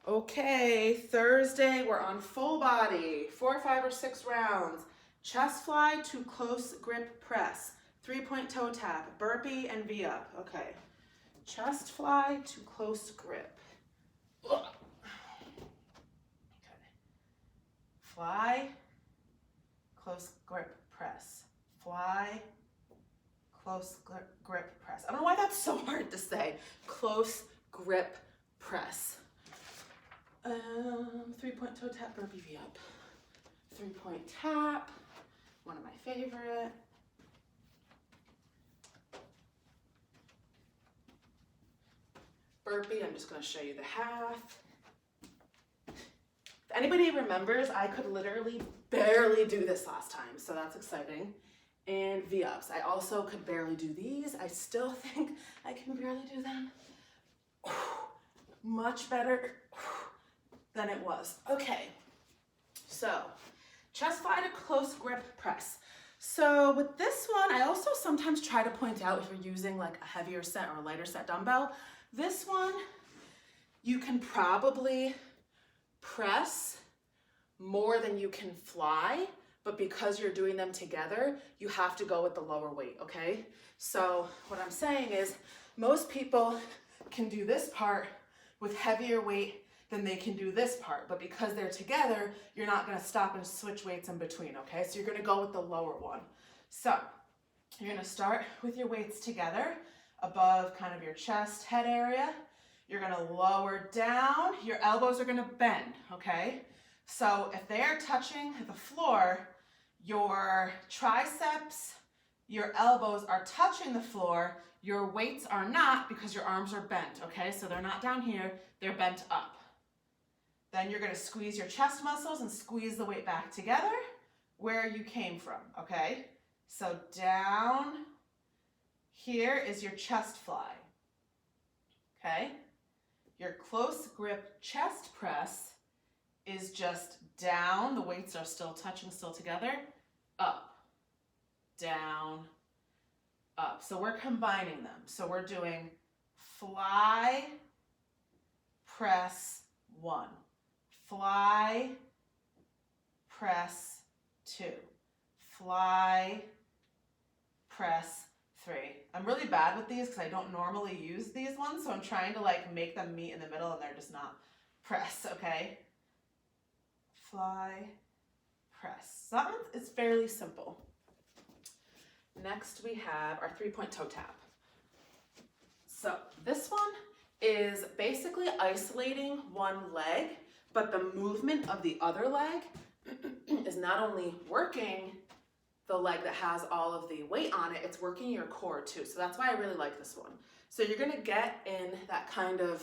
Okay, Thursday, we're on full body, 4, 5, or 6 rounds. Chest fly to close grip press, 3-point toe tap, burpee, and V up. Okay, chest fly to close grip. Ugh. Okay, fly, close grip press, fly, close grip press. I don't know why that's so hard to say. Close grip press. 3-point toe tap, burpee, V up. 3-point tap, one of my favorite. Burpee, I'm just gonna show you the half. If anybody remembers, I could literally barely do this last time, so that's exciting. And V-ups, I also could barely do these. I still think I can barely do them. Much better than it was. Okay, so chest fly to close grip press. So with this one, I also sometimes try to point out if you're using like a heavier set or a lighter set dumbbell, this one, you can probably press more than you can fly, but because you're doing them together, you have to go with the lower weight, okay? So what I'm saying is most people can do this part with heavier weight than they can do this part, but because they're together, you're not gonna stop and switch weights in between, okay? So you're gonna go with the lower one. So you're gonna start with your weights together above kind of your chest, head area. You're gonna lower down, your elbows are gonna bend, okay? So if they're touching the floor, your triceps, your elbows are touching the floor, your weights are not because your arms are bent, okay? So they're not down here, they're bent up. Then you're gonna squeeze your chest muscles and squeeze the weight back together where you came from, okay? So down here is your chest fly, okay? Your close grip chest press is just down, the weights are still touching, still together, up, down, up. So we're combining them. So we're doing fly, press, 1. Fly, press, 2. Fly, press, 3. I'm really bad with these because I don't normally use these ones, so I'm trying to like make them meet in the middle and they're just not press, okay? Fly, press. So that one is fairly simple. Next we have our 3-point toe tap. So this one is basically isolating one leg, but the movement of the other leg is not only working the leg that has all of the weight on it, it's working your core too. So that's why I really like this one. So you're gonna get in that kind of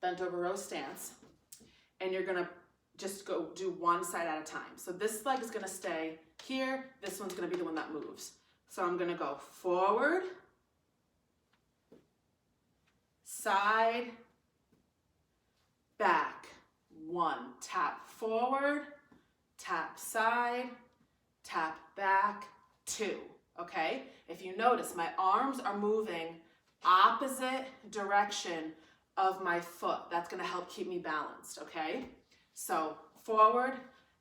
bent over row stance, and you're gonna just go do one side at a time. So this leg is gonna stay here, this one's gonna be the one that moves. So I'm gonna go forward, side, back, 1, tap forward, tap side, tap back, 2, okay? If you notice, my arms are moving opposite direction of my foot. That's gonna help keep me balanced, okay? So forward,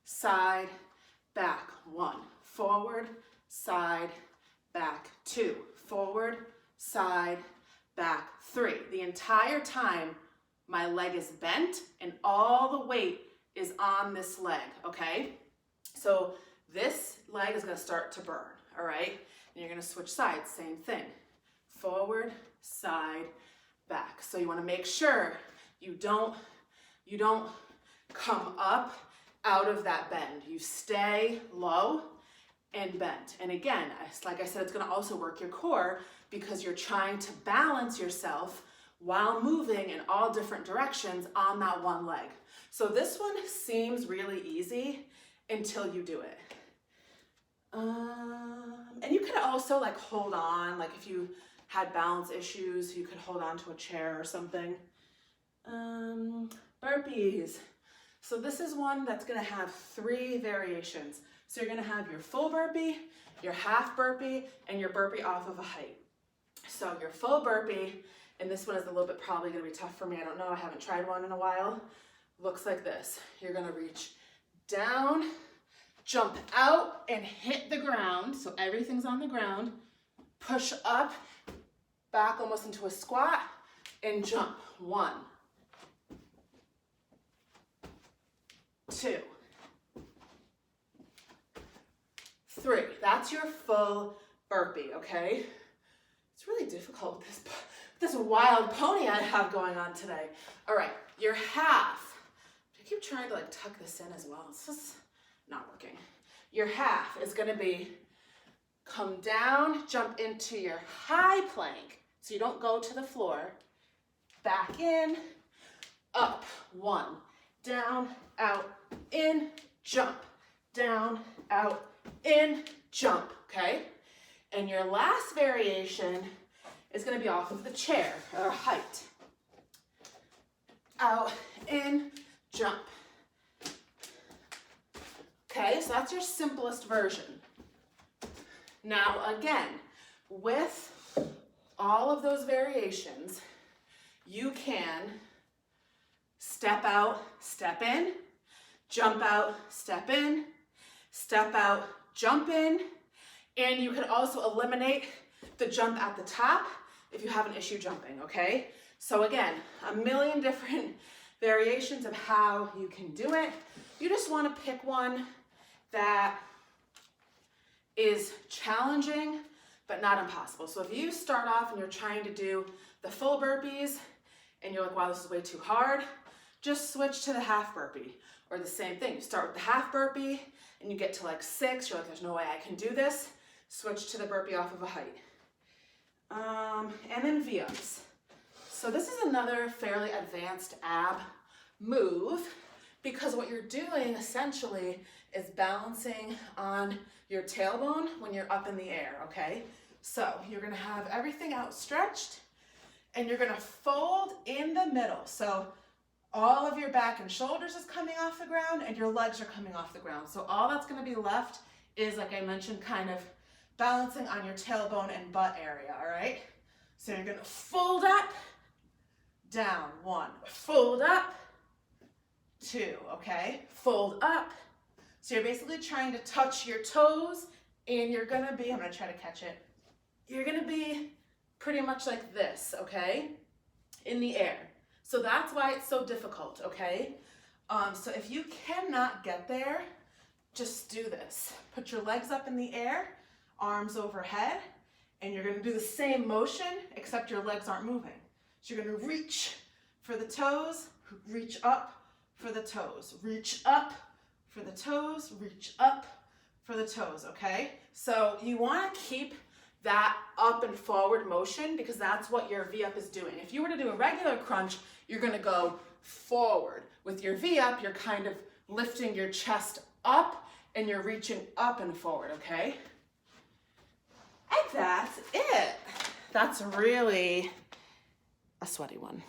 side, back, 1. Forward, side, back, 2. Forward, side, back, 3. The entire time, my leg is bent and all the weight is on this leg, okay? So this leg is gonna start to burn, all right? And you're gonna switch sides, same thing. Forward, side, back. So you wanna make sure you don't come up out of that bend. You stay low and bent. And again, like I said, it's gonna also work your core because you're trying to balance yourself while moving in all different directions on that one leg. So this one seems really easy until you do it. And you could also like hold on, like if you had balance issues, you could hold on to a chair or something. Burpees. So this is one that's gonna have 3 variations. So you're gonna have your full burpee, your half burpee, and your burpee off of a height. So your full burpee And this one is a little bit probably gonna be tough for me. I don't know, I haven't tried one in a while. Looks like this. You're gonna reach down, jump out and hit the ground. So everything's on the ground. Push up, back almost into a squat and jump. 1, 2, 3. That's your full burpee, okay? It's really difficult with this wild pony I have going on today. All right, your half. I keep trying to like tuck this in as well. It's just not working. Your half is gonna be come down, jump into your high plank. So you don't go to the floor. Back in, up, 1, down, out, in, jump, down, out, in, jump, okay? And your last variation is gonna be off of the chair, or height. Out, in, jump. Okay, so that's your simplest version. Now again, with all of those variations, you can step out, step in, jump out, step in, step out, jump in, and you can also eliminate the jump at the top if you have an issue jumping, okay? So again, a million different variations of how you can do it. You just want to pick one that is challenging but not impossible. So if you start off and you're trying to do the full burpees and you're like, wow, this is way too hard, just switch to the half burpee. Or the same thing, you start with the half burpee and you get to like 6, you're like, there's no way I can do this, switch to the burpee off of a height. And then V-ups. So this is another fairly advanced ab move because what you're doing essentially is balancing on your tailbone when you're up in the air, okay? So you're gonna have everything outstretched and you're gonna fold in the middle. So all of your back and shoulders is coming off the ground and your legs are coming off the ground. So all that's gonna be left is, like I mentioned, kind of balancing on your tailbone and butt area, all right? So you're gonna fold up, down, 1, fold up, 2, okay? Fold up. So you're basically trying to touch your toes and you're gonna be, I'm gonna try to catch it. You're gonna be pretty much like this, okay? In the air. So that's why it's so difficult, okay? So if you cannot get there, just do this. Put your legs up in the air, arms overhead, and you're gonna do the same motion, except your legs aren't moving. So you're gonna reach for the toes, reach up for the toes, reach up for the toes, reach up for the toes, okay? So you wanna keep that up and forward motion because that's what your V-up is doing. If you were to do a regular crunch, you're gonna go forward. With your V-up, you're kind of lifting your chest up and you're reaching up and forward, okay? And that's it. That's really a sweaty one.